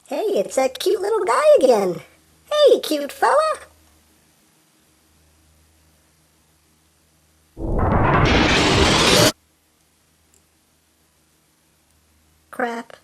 Hey, it's that cute little guy again. Hey, cute fella. Crap.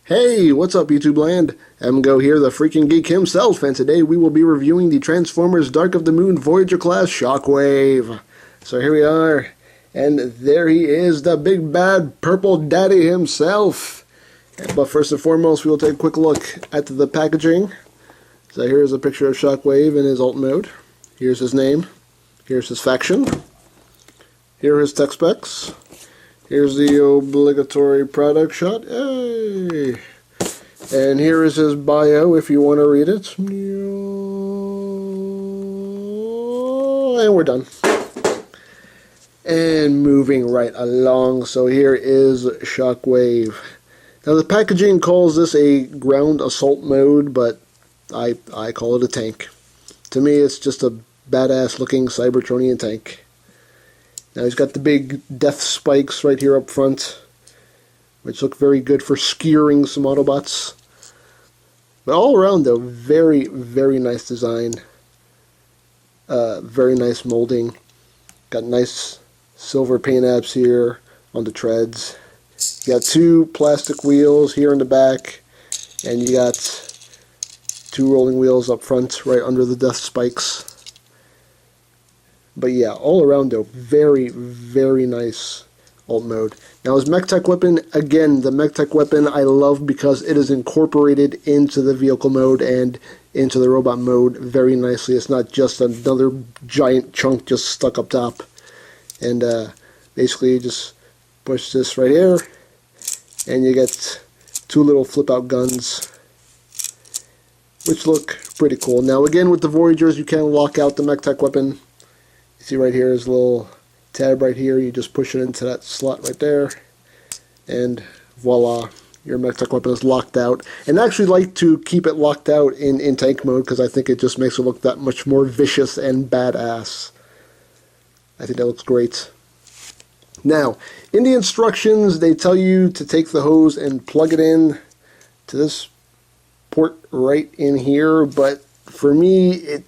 Hey, what's up YouTube land? EmGo here, the freaking geek himself, and today we will be reviewing the Transformers Dark of the Moon Voyager class SHOCKWAVE. So here we are, and there he is, the big bad purple daddy himself. But first and foremost, we will take a quick look at the packaging. So here's a picture of SHOCKWAVE in his alt mode. Here's his name. Here's his faction. Here are his tech specs. Here's the obligatory product shot. Hey! And here is his bio if you want to read it. And we're done. And moving right along. So here is SHOCKWAVE. Now the packaging calls this a ground assault mode, but I call it a tank. To me it's just a badass looking Cybertronian tank. Now he's got the big death spikes right here up front, which look very good for skewering some Autobots. But all around though, very, very nice design. Very nice molding. Got nice silver paint apps here on the treads. You got two plastic wheels here in the back, and you got two rolling wheels up front right under the death spikes. But yeah, all around though, very, very nice alt mode. Now his mech tech weapon, again, the mech tech weapon I love because it is incorporated into the vehicle mode and into the robot mode very nicely. It's not just another giant chunk just stuck up top. And basically you just push this right here, and you get two little flip out guns, which look pretty cool. Now again, with the Voyagers, you can lock out the mech tech weapon. See right here is a little tab right here. You just push it into that slot right there, and voila, your mech tech weapon is locked out. And I actually like to keep it locked out in tank mode because I think it just makes it look that much more vicious and badass. I think that looks great. Now, in the instructions, they tell you to take the hose and plug it in to this port right in here, but for me, it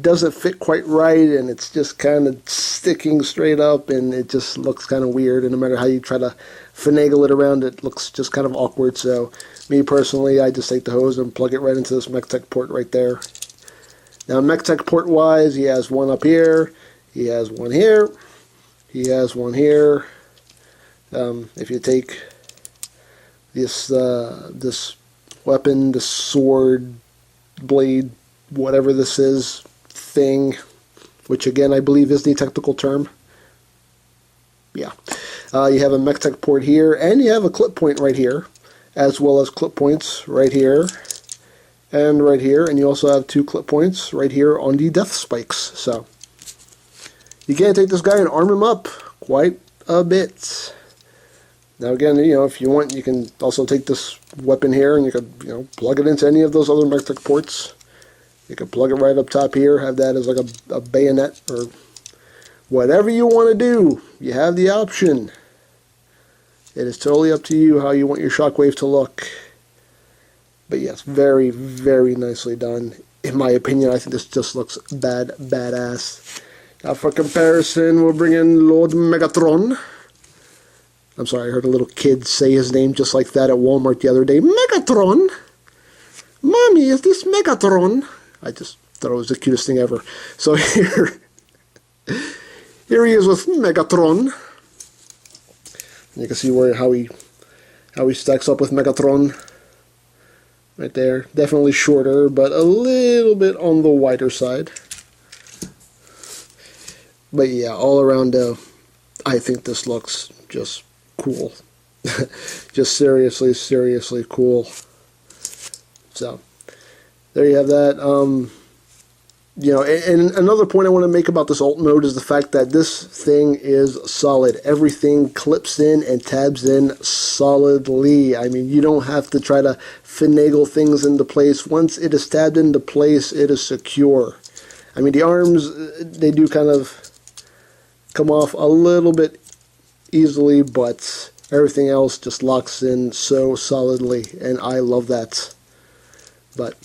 doesn't fit quite right, and it's just kind of sticking straight up, and it just looks kind of weird, and no matter how you try to finagle it around, it looks just kind of awkward. So me personally, I just take the hose and plug it right into this mech tech port right there. Now mech tech port wise, he has one up here, he has one here, he has one here. If you take this this weapon, this sword, blade, whatever this is, thing, which again I believe is the technical term. Yeah. You have a mech tech port here, and you have a clip point right here, as well as clip points right here and right here, and you also have two clip points right here on the death spikes. So you can take this guy and arm him up quite a bit. Now again, if you want, you can also take this weapon here and you could plug it into any of those other mech tech ports. You can plug it right up top here, have that as like a bayonet, or whatever you want to do. You have the option. It is totally up to you how you want your SHOCKWAVE to look. But yes, very, very nicely done. In my opinion, I think this just looks badass. Now for comparison, we'll bring in Lord Megatron. I'm sorry, I heard a little kid say his name just like that at Walmart the other day. Megatron! Mommy, is this Megatron? I just thought it was the cutest thing ever. So here he is with Megatron. You can see how he stacks up with Megatron. Right there. Definitely shorter, but a little bit on the wider side. But yeah, all around, I think this looks just cool. Just seriously, seriously cool. So there you have that. And another point I want to make about this alt mode is the fact that this thing is solid. Everything clips in and tabs in solidly. I mean, you don't have to try to finagle things into place. Once it is tabbed into place, it is secure. I mean, the arms, they do kind of come off a little bit easily, but everything else just locks in so solidly, and I love that. But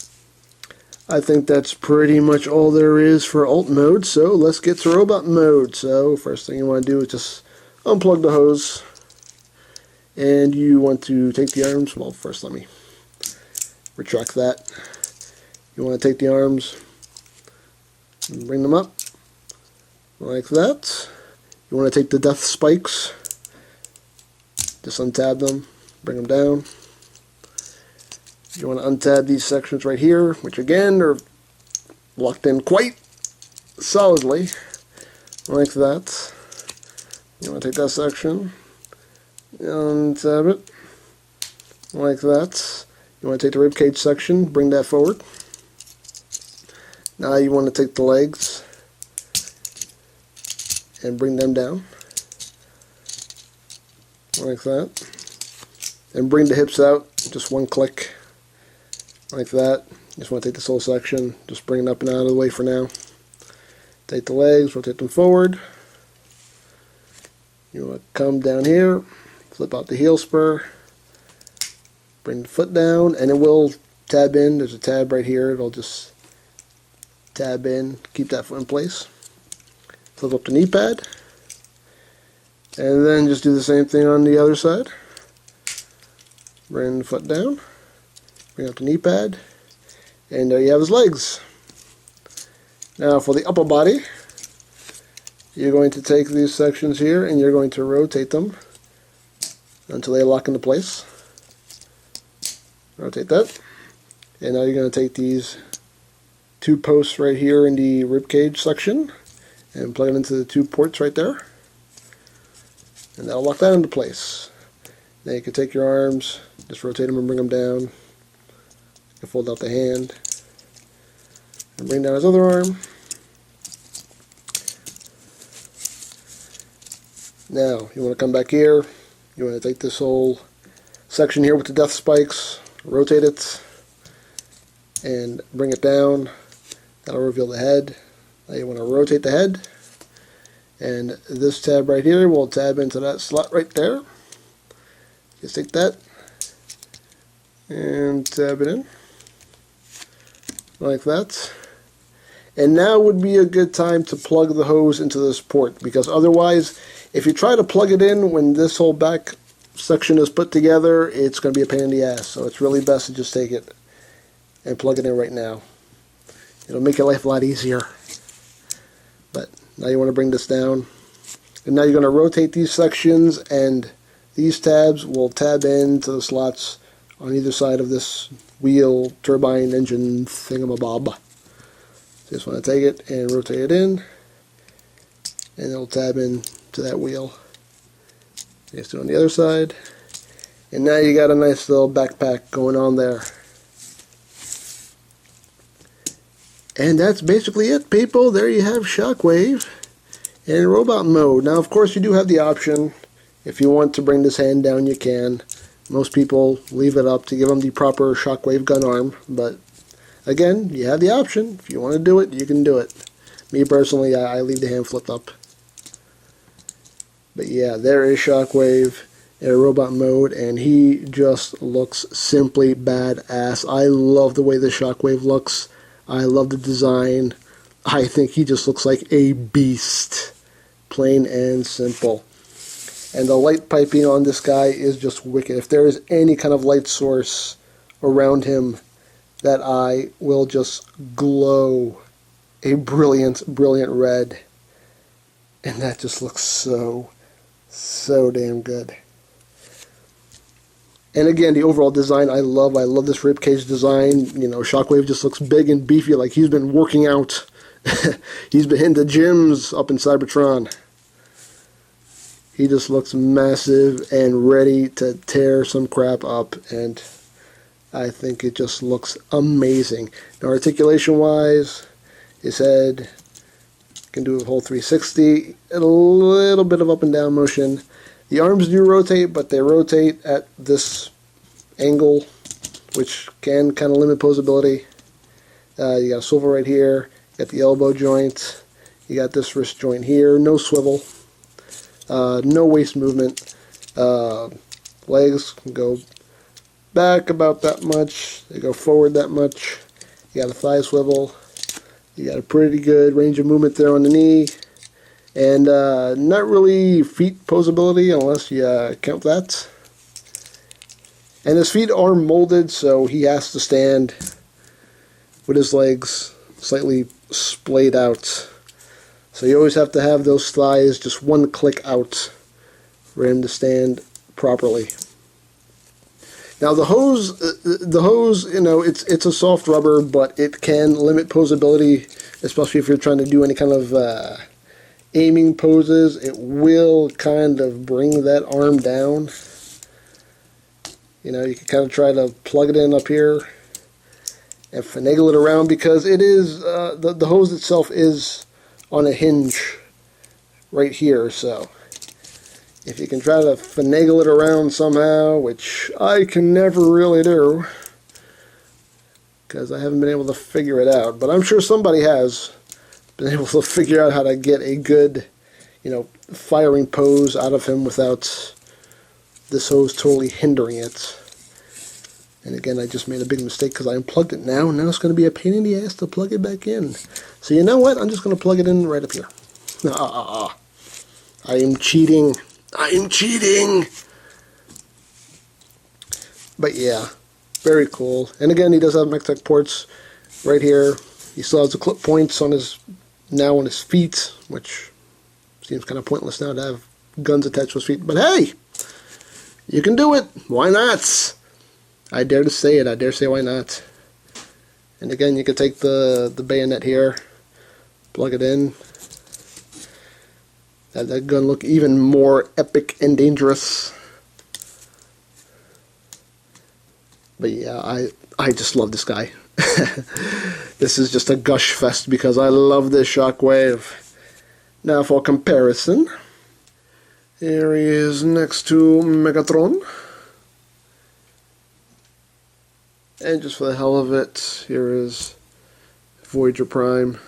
I think that's pretty much all there is for alt mode, so let's get to robot mode. So first thing you want to do is just unplug the hose, and you want to take the arms. Well, first let me retract that. You want to take the arms and bring them up like that. You want to take the death spikes, just untab them, bring them down. You want to untab these sections right here, which again are locked in quite solidly, like that. You want to take that section, untab it, like that. You want to take the ribcage section, bring that forward. Now you want to take the legs and bring them down, like that. And bring the hips out, just one click. Like that. Just want to take this whole section, just bring it up and out of the way for now. Take the legs, rotate them forward. You want to come down here, flip out the heel spur, bring the foot down, and it will tab in. There's a tab right here. It'll just tab in, keep that foot in place. Flip up the knee pad, and then just do the same thing on the other side. Bring the foot down. Bring up the knee pad, and there you have his legs. Now for the upper body, you're going to take these sections here and you're going to rotate them until they lock into place. Rotate that. And now you're going to take these two posts right here in the ribcage section and plug it into the two ports right there. And that'll lock that into place. Now you can take your arms, just rotate them and bring them down. You can fold out the hand and bring down his other arm. Now you want to come back here. You want to take this whole section here with the death spikes, rotate it, and bring it down. That'll reveal the head. Now you want to rotate the head, and this tab right here will tab into that slot right there. Just take that and tab it in like that. And now would be a good time to plug the hose into this port, because otherwise, if you try to plug it in when this whole back section is put together, it's going to be a pain in the ass. So it's really best to just take it and plug it in right now. It'll make your life a lot easier. But now you want to bring this down, and now you're going to rotate these sections, and these tabs will tab into the slots on either side of this wheel, turbine, engine, thingamabob. Just want to take it and rotate it in, and it'll tab in to that wheel. Just do it on the other side, and now you got a nice little backpack going on there. And that's basically it, people. There you have Shockwave in robot mode. Now, of course, you do have the option, if you want to bring this hand down, you can. Most people leave it up to give them the proper Shockwave gun arm, but again, you have the option. If you want to do it, you can do it. Me personally, I leave the hand flipped up. But yeah, there is Shockwave in robot mode, and he just looks simply badass. I love the way the Shockwave looks. I love the design. I think he just looks like a beast. Plain and simple. And the light piping on this guy is just wicked. If there is any kind of light source around him, that eye will just glow a brilliant, brilliant red. And that just looks so damn good. And again, the overall design I love. I love this ribcage design. You know, Shockwave just looks big and beefy, like he's been working out. He's been hitting the gyms up in Cybertron. He just looks massive and ready to tear some crap up, and I think it just looks amazing. Now, articulation-wise, his head can do a whole 360, and a little bit of up and down motion. The arms do rotate, but they rotate at this angle, which can kind of limit posability. You got a swivel right here, Got the elbow joint. You got this wrist joint here. No swivel. No waist movement. Legs can go back about that much. They go forward that much. You got a thigh swivel. You got a pretty good range of movement there on the knee. And not really feet posability unless you count that. And his feet are molded, so he has to stand with his legs slightly splayed out. So you always have to have those thighs just one click out for him to stand properly. Now the hose, you know, it's a soft rubber, but it can limit posability, especially if you're trying to do any kind of aiming poses. It will kind of bring that arm down. You know, you can kind of try to plug it in up here and finagle it around, because it is the hose itself is on a hinge right here. So if you can try to finagle it around somehow, which I can never really do because I haven't been able to figure it out, but I'm sure somebody has been able to figure out how to get a good, you know, firing pose out of him without this hose totally hindering it. And again, I just made a big mistake because I unplugged it now, and now it's going to be a pain in the ass to plug it back in. So you know what? I'm just going to plug it in right up here. I am cheating. I am cheating! But yeah, very cool. And again, he does have MechTech ports right here. He still has the clip points on his feet, which seems kind of pointless now to have guns attached to his feet. But hey, you can do it. Why not? I dare to say it. I dare say why not. And again, you can take the bayonet here, plug it in. That gun look even more epic and dangerous. But yeah, I just love this guy. This is just a gush fest because I love this Shockwave. Now for comparison, here he is next to Megatron. And just for the hell of it, here is Voyager Prime.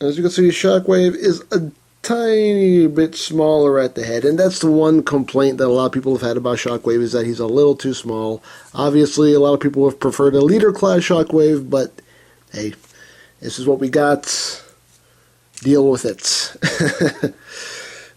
As you can see, Shockwave is a tiny bit smaller at the head, and that's the one complaint that a lot of people have had about Shockwave, is that he's a little too small. Obviously, a lot of people have preferred a leader class Shockwave, but hey, this is what we got. Deal with it.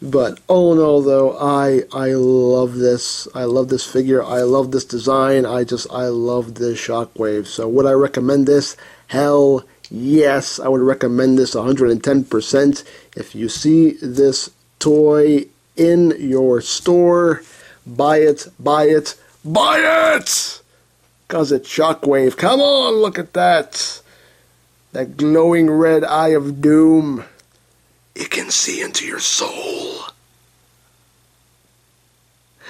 But all in all, though, I love this. I love this figure. I love this design. I love this Shockwave. So would I recommend this? Hell yes, I would recommend this 110%. If you see this toy in your store, buy it, buy it, buy it! Because it's Shockwave. Come on, look at that. That glowing red eye of doom. It can see into your soul.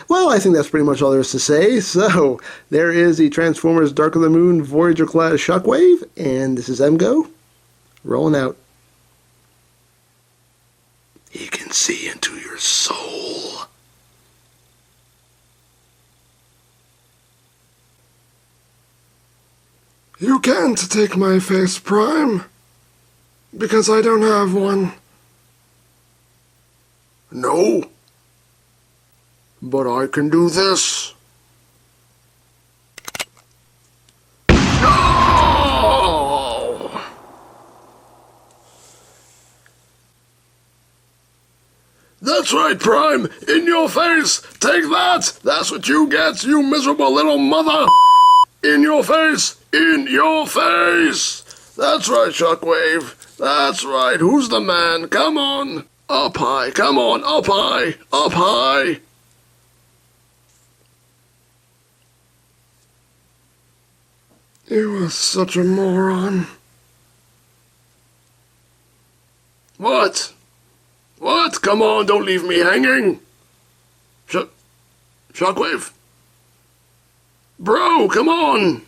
Well, I think that's pretty much all there is to say. So, there is the Transformers Dark of the Moon Voyager class Shockwave, and this is EmGo, rolling out. He can see into your soul. You can't take my face, Prime, because I don't have one. No. But I can do this. No! That's right, Prime. In your face. Take that. That's what you get, you miserable little mother. In your face. In your face. That's right, Shockwave. That's right. Who's the man? Come on. Up high. Come on. Up high. Up high. You are such a moron. What? What? Come on, don't leave me hanging. Shockwave? Bro, come on.